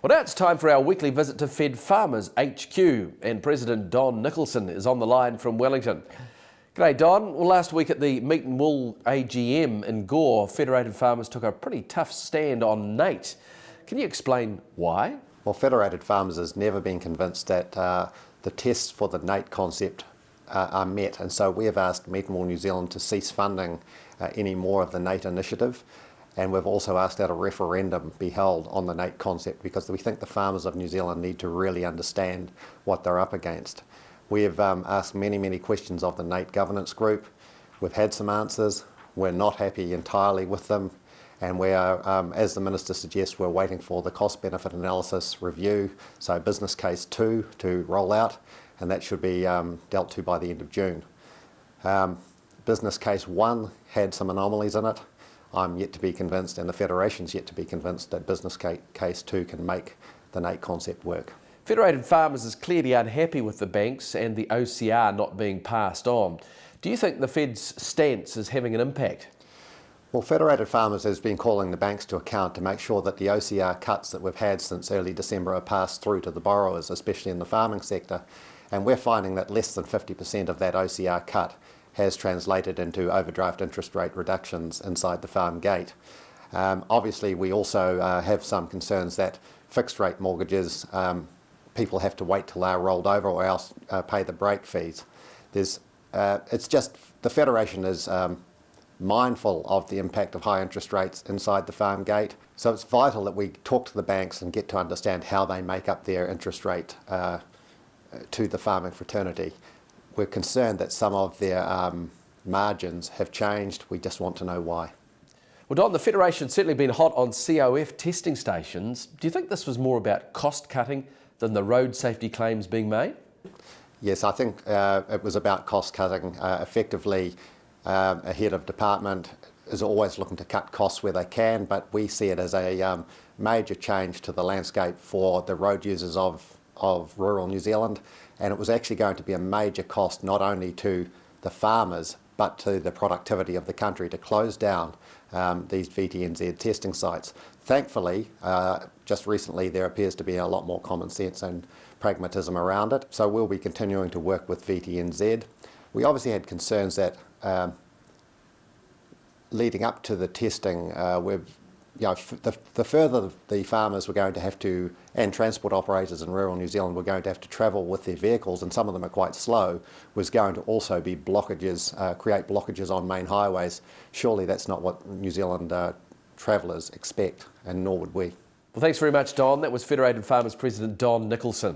Well, now it's time for our weekly visit to Fed Farmers HQ, and President Don Nicolson is on the line from Wellington. G'day Don. Well, last week at the Meat and Wool AGM in Gore, Federated Farmers took a pretty tough stand on NAIT. Can you explain why? Well, Federated Farmers has never been convinced that the tests for the NAIT concept are met, and so we have asked Meat and Wool New Zealand to cease funding any more of the NAIT initiative. And we've also asked that a referendum be held on the NAIT concept because we think the farmers of New Zealand need to really understand what they're up against. We have asked many questions of the NAIT governance group. We've had some answers. We're not happy entirely with them. And we are, as the Minister suggests, we're waiting for the cost-benefit analysis review, so business case 2 to roll out, and that should be dealt to by the end of June. Business case 1 had some anomalies in it. I'm yet to be convinced, and the Federation's yet to be convinced, that business case 2 can make the NAIT concept work. Federated Farmers is clearly unhappy with the banks and the OCR not being passed on. Do you think the Fed's stance is having an impact? Well, Federated Farmers has been calling the banks to account to make sure that the OCR cuts that we've had since early December are passed through to the borrowers, especially in the farming sector. And we're finding that less than 50% of that OCR cut has translated into overdraft interest rate reductions inside the Farmgate. Obviously, we also have some concerns that fixed rate mortgages, people have to wait till they're rolled over or else pay the break fees. It's just the Federation is mindful of the impact of high interest rates inside the Farmgate. So it's vital that we talk to the banks and get to understand how they make up their interest rate to the farming fraternity. We're concerned that some of their margins have changed. We just want to know why. Well, Don, the Federation's certainly been hot on COF testing stations. Do you think this was more about cost cutting than the road safety claims being made? Yes, I think it was about cost cutting. Effectively, a head of department is always looking to cut costs where they can, but we see it as a major change to the landscape for the road users of rural New Zealand, and it was actually going to be a major cost not only to the farmers but to the productivity of the country to close down these VTNZ testing sites. Thankfully, just recently there appears to be a lot more common sense and pragmatism around it, so we'll be continuing to work with VTNZ. We obviously had concerns that leading up to the testing, the further the farmers were going to have to, and transport operators in rural New Zealand were going to have to travel with their vehicles, and some of them are quite slow, was going to also be blockages, create blockages on main highways. Surely that's not what New Zealand travellers expect, and nor would we. Well, thanks very much, Don. That was Federated Farmers President Don Nicolson.